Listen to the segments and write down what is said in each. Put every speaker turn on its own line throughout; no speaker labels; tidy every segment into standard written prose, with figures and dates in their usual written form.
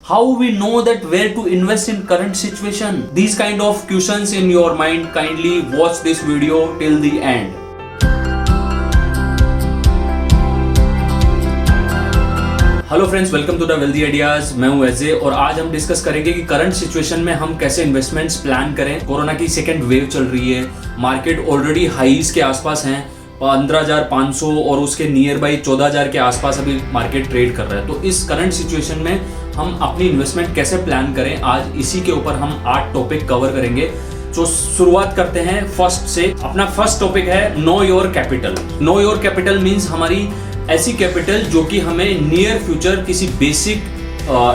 How we know that where to invest in current situation? These kind of questions in your mind, kindly watch this video till the end. Hello friends, welcome to the wealthy ideas. मैं हूं अजय और आज हम discuss करेंगे कि current situation में हम कैसे इन्वेस्टमेंट्स प्लान करें। कोरोना की सेकेंड वेव चल रही है, मार्केट ऑलरेडी हाईज के आसपास हैं, 15,500 और उसके नियर बाई 14,000 के आसपास अभी मार्केट ट्रेड कर रहा है। तो इस करंट सिचुएशन में हम अपनी इन्वेस्टमेंट कैसे प्लान करें, आज इसी के ऊपर हम 8 टॉपिक कवर करेंगे। तो शुरुआत करते हैं फर्स्ट से। अपना फर्स्ट टॉपिक है know your capital. Know your capital means हमारी ऐसी कैपिटल जो कि हमें नियर फ्यूचर किसी बेसिक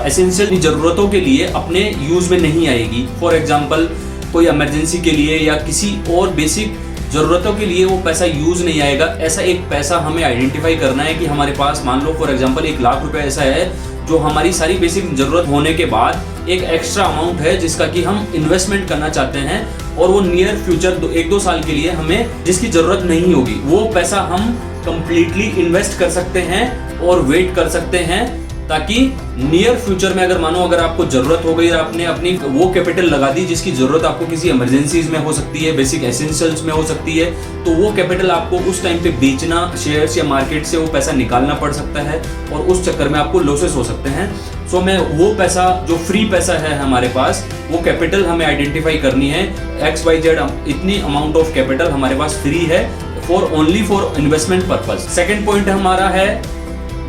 एसेंशियल जरूरतों के लिए अपने यूज में नहीं आएगी। फॉर एग्जांपल कोई इमरजेंसी के लिए या किसी और बेसिक जरूरतों के लिए वो पैसा यूज नहीं आएगा। ऐसा एक पैसा हमें आइडेंटिफाई करना है कि हमारे पास मान लो फॉर एग्जांपल 1 लाख रुपए ऐसा है जो हमारी सारी बेसिक जरूरत होने के बाद एक एक्स्ट्रा अमाउंट है जिसका कि हम इन्वेस्टमेंट करना चाहते हैं और वो नियर फ्यूचर 1-2 साल के लिए हमें जिसकी जरूरत नहीं होगी, वो पैसा हम कंप्लीटली इन्वेस्ट कर सकते हैं और वेट कर सकते हैं ताकि नियर फ्यूचर में अगर आपको जरूरत हो गई और आपने अपनी वो कैपिटल लगा दी जिसकी जरूरत आपको किसी इमरजेंसीज में हो सकती है, बेसिक एसेंशियल्स में हो सकती है, तो वो कैपिटल आपको उस टाइम पे बेचना, शेयर्स या मार्केट से वो पैसा निकालना पड़ सकता है और उस चक्कर में आपको लॉसेस हो सकते हैं। सो मैं वो पैसा जो फ्री पैसा है हमारे पास, वो कैपिटल हमें आइडेंटिफाई करनी है। XYZ इतनी अमाउंट ऑफ कैपिटल हमारे पास फ्री है only for investment purpose. Second point हमारा है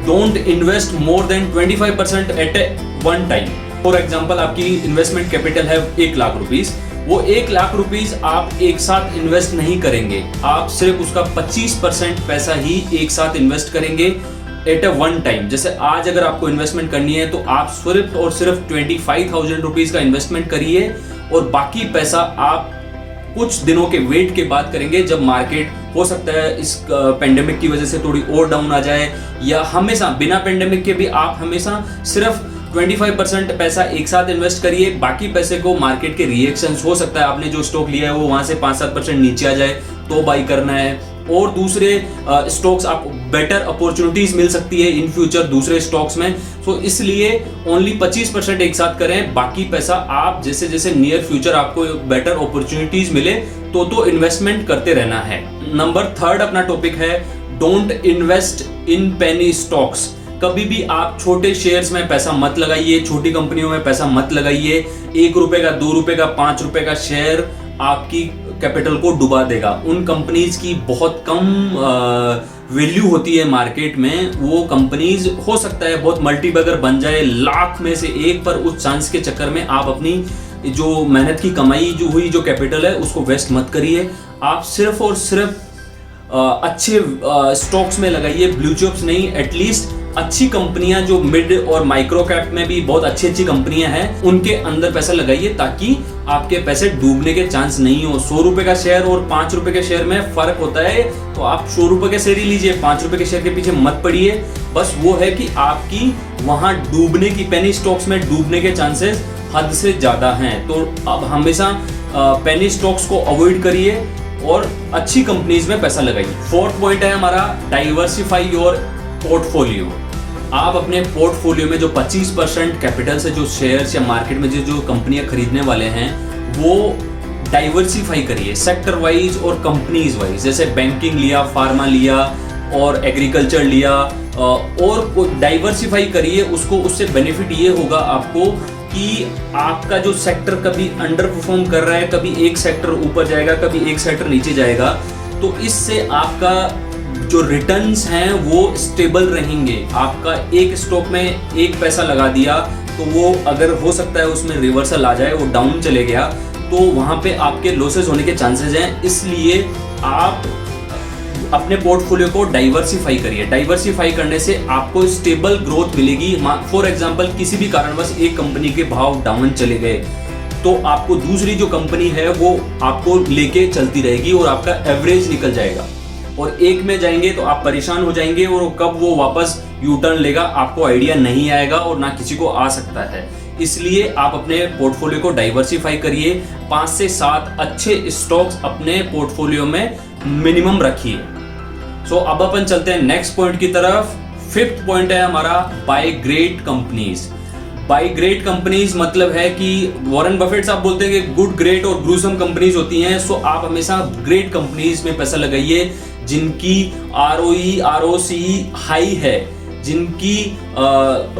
don't invest more than 25% at one time. For example आपकी इन्वेस्टमेंट कैपिटल है 1 लाख रुपीज, वो 1 लाख रुपीज आप एक साथ इन्वेस्ट नहीं करेंगे, आप सिर्फ उसका 25% पैसा ही एक साथ इन्वेस्ट करेंगे एट वन टाइम। जैसे आज अगर आपको इन्वेस्टमेंट करनी है तो आप सिर्फ और सिर्फ 25,000 रुपीज का इन्वेस्टमेंट करिए और बाकी पैसा आप कुछ दिनों के वेट के बाद करेंगे जब मार्केट हो सकता है इस पेंडेमिक की वजह से थोड़ी और डाउन आ जाए, या हमेशा बिना पेंडेमिक के भी आप हमेशा सिर्फ 25% पैसा एक साथ इन्वेस्ट करिए, बाकी पैसे को मार्केट के रिएक्शंस हो सकता है आपने जो स्टॉक लिया है वो वहां से 5-7% नीचे आ जाए तो बाई करना है, और दूसरे स्टॉक्स आपको बेटर अपॉर्चुनिटीज मिल सकती है इन फ्यूचर दूसरे स्टॉक्स में। सो इसलिए ओनली 25% एक साथ करें, बाकी पैसा आप जैसे जैसे नियर फ्यूचर आपको बेटर अपॉर्चुनिटीज मिले तो इन्वेस्टमेंट करते रहना है। नंबर 3 अपना टॉपिक है don't invest in penny stocks. कभी भी आप छोटे शेयर्स में पैसा मत लगाइए, छोटी कंपनियों में पैसा मत लगाइए। 1 रुपए का, 2 रुपए का, 5 रुपए का शेयर आपकी कैपिटल को डुबा देगा। उन कंपनीज की बहुत कम वैल्यू होती है मार्केट में, वो कंपनीज हो सकता है बहुत मल्टीबैगर बन जाए, लाख में से एक, पर उस चांस के चक्कर में आप अपनी जो मेहनत की कमाई जो हुई जो कैपिटल है उसको वेस्ट मत करिए। आप सिर्फ और सिर्फ अच्छे स्टॉक्स में लगाइए, ब्लू चिप्स नहीं, एटलीस्ट अच्छी कंपनियां जो मिड और माइक्रो कैप में भी बहुत अच्छी कंपनियां हैं उनके अंदर पैसा लगाइए ताकि आपके पैसे डूबने के चांस नहीं हो। 100 रुपए का शेयर और 5 रुपए के शेयर में फर्क होता है, तो आप 100 रुपए के शेयर ही लीजिए, 5 रुपए के शेयर के पीछे मत पड़िए। बस वो है कि आपकी वहां डूबने की, पेनी स्टॉक्स में डूबने के चांसेस हद से ज्यादा हैं, तो अब हमेशा पेनी स्टॉक्स को अवॉइड करिए और अच्छी कंपनीज में पैसा लगाइए। 4th पॉइंट है हमारा डाइवर्सिफाई योर पोर्टफोलियो। आप अपने पोर्टफोलियो में जो 25% कैपिटल से जो शेयर्स या मार्केट में जो कंपनियां खरीदने वाले हैं वो डाइवर्सिफाई करिए सेक्टर वाइज और कंपनीज वाइज। जैसे बैंकिंग लिया, फार्मा लिया और एग्रीकल्चर लिया, और डाइवर्सिफाई करिए उसको। उससे बेनिफिट ये होगा आपको कि आपका जो सेक्टर कभी अंडर परफॉर्म कर रहा है, कभी एक सेक्टर ऊपर जाएगा, कभी एक सेक्टर नीचे जाएगा, तो इससे आपका जो रिटर्न्स हैं वो स्टेबल रहेंगे। आपका एक स्टॉक में एक पैसा लगा दिया तो वो अगर हो सकता है उसमें रिवर्सल आ जाए, वो डाउन चले गया, तो वहां पे आपके लॉसेस होने के चांसेस हैं। इसलिए आप अपने पोर्टफोलियो को डाइवर्सिफाई करिए। डाइवर्सिफाई करने से आपको स्टेबल ग्रोथ मिलेगी। फॉर एग्जांपल किसी भी कारणवश एक कंपनी के भाव डाउन चले गए तो आपको दूसरी जो कंपनी है वो आपको लेके चलती रहेगी और आपका एवरेज निकल जाएगा, और एक में जाएंगे तो आप परेशान हो जाएंगे और कब वो वापस यू टर्न लेगा आपको आइडिया नहीं आएगा और ना किसी को आ सकता है। इसलिए आप अपने पोर्टफोलियो को डाइवर्सिफाई करिए। 5 से 7 अच्छे स्टॉक्स अपने पोर्टफोलियो में मिनिमम रखिए। सो अब अपन चलते हैं नेक्स्ट पॉइंट की तरफ। 5th पॉइंट है हमारा buy great companies. Buy great companies मतलब है कि वॉरेन बफेट साहब बोलते हैं कि गुड, ग्रेट और ग्रूसम कंपनीज होती हैं। सो आप हमेशा ग्रेट कंपनीज में पैसा लगाइए जिनकी ROE ROC हाई है, जिनकी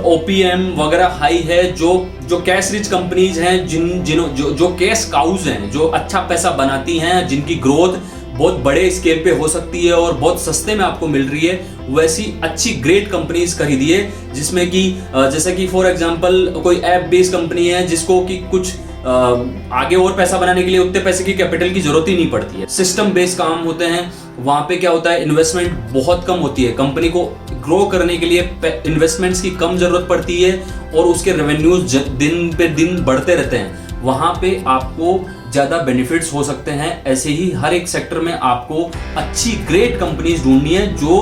OPM वगैरह हाई है, जो कैश रिच कंपनीज हैं, जो कैश काउज हैं, जो अच्छा पैसा बनाती हैं, जिनकी ग्रोथ बहुत बड़े स्केल पे हो सकती है और बहुत सस्ते में आपको मिल रही है, वैसी अच्छी ग्रेट कंपनीज खरीदिए। जिसमें कि जैसे कि फॉर एग्जांपल कोई ऐप बेस्ड कंपनी है जिसको कि कुछ आगे और पैसा बनाने के लिए उतने पैसे की कैपिटल की जरूरत ही नहीं पड़ती है, सिस्टम बेस्ड काम होते हैं। वहां पे क्या होता है, इन्वेस्टमेंट बहुत कम होती है, कंपनी को ग्रो करने के लिए इन्वेस्टमेंट्स की कम जरूरत पड़ती है और उसके रेवेन्यूज दिन पे दिन बढ़ते रहते हैं। वहां पे आपको ज्यादा बेनिफिट्स हो सकते हैं। ऐसे ही हर एक सेक्टर में आपको अच्छी ग्रेट कंपनीज ढूंढनी है जो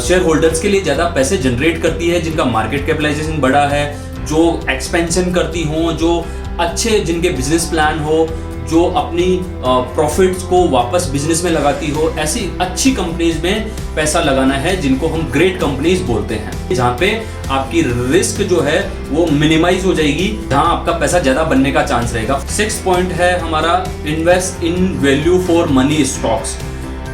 शेयर होल्डर्स के लिए ज्यादा पैसे जनरेट करती है, जिनका मार्केट कैपिटलाइजेशन बड़ा है, जो एक्सपेंशन करती हो, जो अच्छे जिनके बिजनेस प्लान हो, जो अपनी प्रॉफिट्स को वापस बिजनेस में लगाती हो। ऐसी अच्छी कंपनीज में पैसा लगाना है जिनको हम ग्रेट कंपनीज बोलते हैं, जहां पे आपकी रिस्क जो है वो मिनिमाइज हो जाएगी, जहां आपका पैसा ज्यादा बनने का चांस रहेगा। 6 पॉइंट है हमारा, invest in value for money stocks.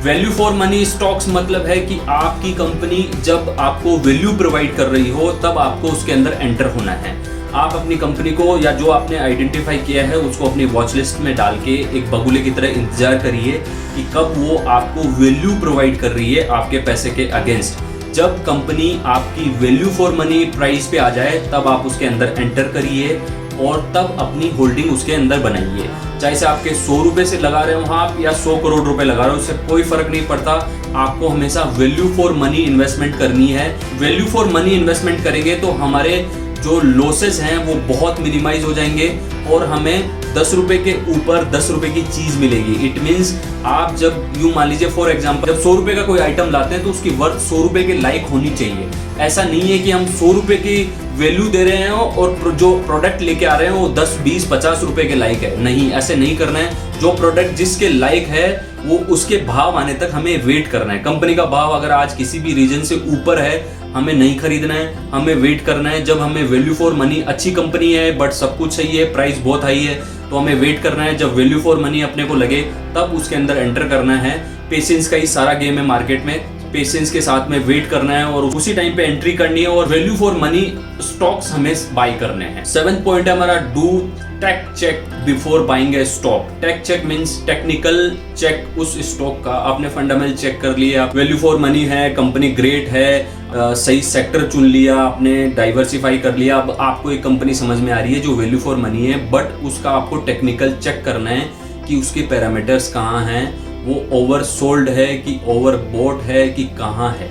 Value for money stocks मतलब है कि आपकी कंपनी जब आपको वैल्यू प्रोवाइड कर रही हो तब आपको उसके अंदर एंटर होना है। आप अपनी कंपनी को या जो आपने आइडेंटिफाई किया है उसको अपनी वॉच लिस्ट में डाल के एक बगुले की तरह इंतजार करिए कि कब वो आपको वैल्यू प्रोवाइड कर रही है आपके पैसे के अगेंस्ट। जब कंपनी आपकी वैल्यू फॉर मनी प्राइस पे आ जाए तब आप उसके अंदर एंटर करिए और तब अपनी होल्डिंग उसके अंदर बनाइए। चाहे से आपके 100 रुपए से लगा रहे हो आप या 100 करोड़ रुपए लगा रहे हो, उससे कोई फर्क नहीं पड़ता। आपको हमेशा वैल्यू फॉर मनी इन्वेस्टमेंट करनी है। वैल्यू फॉर मनी इन्वेस्टमेंट करेंगे तो हमारे जो लॉसेस हैं वो बहुत मिनिमाइज हो जाएंगे और हमें 10 रुपए के ऊपर 10 रुपए की चीज मिलेगी। इट मीन्स आप जब यूं मान लीजिए फॉर एग्जांपल जब 100 रुपए का कोई आइटम लाते हैं तो उसकी वर्थ 100 रुपए के लायक होनी चाहिए। ऐसा नहीं है कि हम 100 रुपए की वैल्यू दे रहे हैं और जो प्रोडक्ट लेके आ रहे हैं वो 10, 20, 50 रुपए के लायक है। नहीं, ऐसे नहीं करना है। जो प्रोडक्ट जिसके लायक है वो उसके भाव आने तक हमें वेट करना है। कंपनी का भाव अगर आज किसी भी रीजन से ऊपर है, हमें नहीं खरीदना है, हमें वेट करना है। जब हमें वैल्यू फॉर मनी, अच्छी कंपनी है बट सब कुछ सही है, प्राइस बहुत हाई है, तो हमें वेट करना है। जब वैल्यू फॉर मनी अपने को लगे तब उसके अंदर एंटर करना है। पेशेंस का ही सारा गेम है मार्केट में। पेशेंस के साथ में वेट करना है और उसी टाइम पे एंट्री करनी है और वैल्यू फॉर मनी स्टॉक्स हमें बाय करने हैं। 7th पॉइंट है हमारा, do tech check before buying a stock. Tech check means technical check उस स्टॉक का। आपने फंडामेंटल चेक कर लिया, वैल्यू फॉर मनी है, कंपनी ग्रेट है, सही सेक्टर चुन लिया आपने, डाइवर्सिफाई कर लिया। अब आपको एक कंपनी समझ में आ रही है जो वैल्यू फॉर मनी है, बट उसका आपको टेक्निकल चेक करना है कि उसके पैरामीटर्स कहाँ हैं, वो ओवर सोल्ड है कि ओवर बॉट है कि कहाँ है।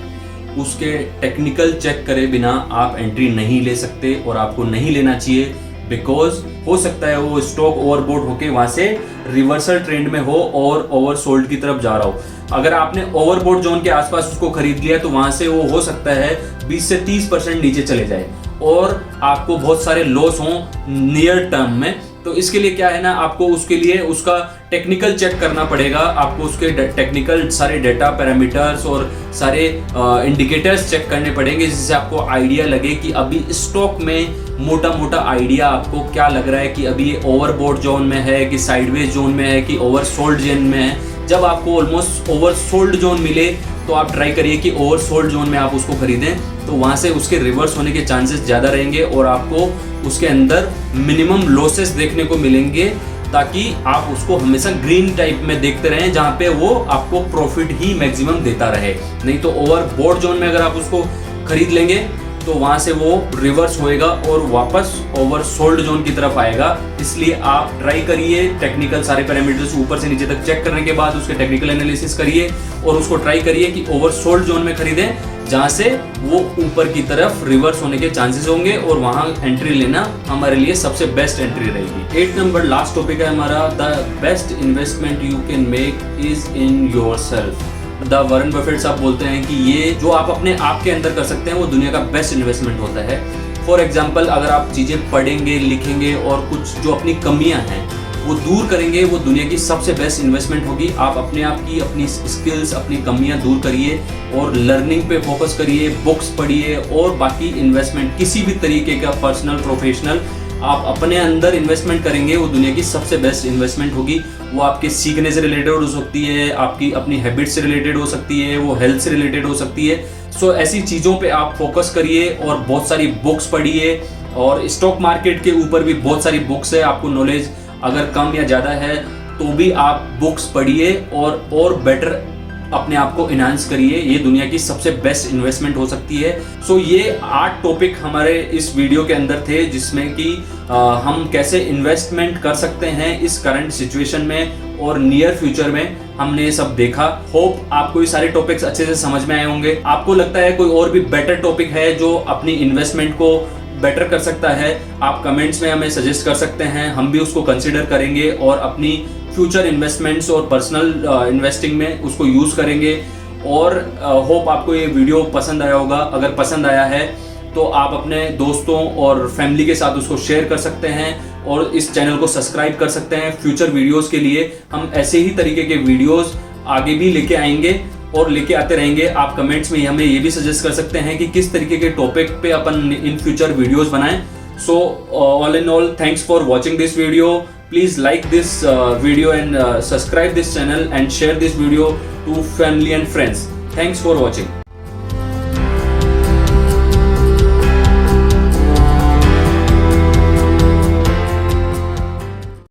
उसके टेक्निकल चेक करे बिना आप एंट्री नहीं ले सकते और आपको नहीं लेना चाहिए। बिकॉज हो सकता है वो स्टॉक ओवरबोट होके वहां से रिवर्सल ट्रेंड में हो और ओवर सोल्ड की तरफ जा रहा हो। अगर आपने ओवरबोट जोन के आसपास उसको खरीद लिया तो वहां से वो हो सकता है 20 से 30% नीचे चले जाए और आपको बहुत सारे लॉस हों नियर टर्म में। तो इसके लिए क्या है ना, आपको उसके लिए उसका टेक्निकल चेक करना पड़ेगा। आपको उसके टेक्निकल सारे डेटा पैरामीटर्स और सारे इंडिकेटर्स चेक करने पड़ेंगे, जिससे आपको आइडिया लगे कि अभी स्टॉक में मोटा मोटा आइडिया आपको क्या लग रहा है कि अभी ये ओवरबोट जोन में है कि साइडवेज जोन में है कि ओवर सोल्ड जोन में है। जब आपको ऑलमोस्ट ओवर सोल्ड जोन मिले तो आप ट्राई करिए कि ओवर सोल्ड जोन में आप उसको खरीदें, तो वहां से उसके रिवर्स होने के चांसेस ज़्यादा रहेंगे और आपको उसके अंदर मिनिमम लॉसेस देखने को मिलेंगे, ताकि आप उसको हमेशा ग्रीन टाइप में देखते रहें जहां पे वो आपको प्रॉफिट ही मैक्सिमम देता रहे। नहीं तो ओवरबोट जोन में अगर आप उसको खरीद लेंगे तो वहां से वो रिवर्स होएगा और वापस ओवर सोल्ड जोन की तरफ आएगा। इसलिए आप ट्राई करिए, टेक्निकल सारे पैरामीटर्स ऊपर से नीचे तक चेक करने के बाद उसके टेक्निकल एनालिसिस करिए और उसको ट्राई करिए कि ओवर सोल्ड जोन में खरीदें, जहां से वो ऊपर की तरफ रिवर्स होने के चांसेस होंगे और वहां एंट्री लेना हमारे लिए सबसे बेस्ट एंट्री रहेगी। 8 नंबर लास्ट टॉपिक है हमारा, the best investment you can make is in yourself. The Warren Buffett साहब बोलते हैं कि ये जो आप अपने आप के अंदर कर सकते हैं वो दुनिया का बेस्ट इन्वेस्टमेंट होता है। फॉर एग्जाम्पल, अगर आप चीज़ें पढ़ेंगे, लिखेंगे और कुछ जो अपनी कमियां हैं वो दूर करेंगे, वो दुनिया की सबसे बेस्ट इन्वेस्टमेंट होगी। आप अपने आप की अपनी स्किल्स, अपनी कमियां दूर करिए और लर्निंग पे फोकस करिए, बुक्स पढ़िए और बाकी इन्वेस्टमेंट किसी भी तरीके का पर्सनल प्रोफेशनल आप अपने अंदर इन्वेस्टमेंट करेंगे, वो दुनिया की सबसे बेस्ट इन्वेस्टमेंट होगी। वो आपके सीखने से रिलेटेड हो सकती है, आपकी अपनी हैबिट्स से रिलेटेड हो सकती है, वो हेल्थ से रिलेटेड हो सकती है। सो ऐसी चीज़ों पे आप फोकस करिए और बहुत सारी बुक्स पढ़िए। और स्टॉक मार्केट के ऊपर भी बहुत सारी बुक्स है। आपको नॉलेज अगर कम या ज़्यादा है तो भी आप बुक्स पढ़िए और बेटर अपने आप को इनहांस करिए। ये दुनिया की सबसे बेस्ट इन्वेस्टमेंट हो सकती है। सो ये 8 टॉपिक हमारे इस वीडियो के अंदर थे, जिसमें कि हम कैसे इन्वेस्टमेंट कर सकते हैं इस करंट सिचुएशन में और नियर फ्यूचर में हमने ये सब देखा। होप आपको ये सारे टॉपिक्स अच्छे से समझ में आए होंगे। आपको लगता है कोई और भी बेटर टॉपिक है जो अपनी इन्वेस्टमेंट को बेटर कर सकता है, आप कमेंट्स में हमें सजेस्ट कर सकते हैं, हम भी उसको कंसिडर करेंगे और अपनी फ्यूचर इन्वेस्टमेंट्स और पर्सनल इन्वेस्टिंग में उसको यूज़ करेंगे। और होप आपको ये वीडियो पसंद आया होगा। अगर पसंद आया है तो आप अपने दोस्तों और फैमिली के साथ उसको शेयर कर सकते हैं और इस चैनल को सब्सक्राइब कर सकते हैं। फ्यूचर वीडियोस के लिए हम ऐसे ही तरीके के वीडियोस आगे भी लेके आएंगे और लेके आते रहेंगे। आप कमेंट्स में हमें ये भी सजेस्ट कर सकते हैं कि किस तरीके के टॉपिक पे अपन इन फ्यूचर वीडियोस बनाएं। So all in all, thanks for watching this video. Please like this video and subscribe this channel and share this video to family and friends. Thanks for watching.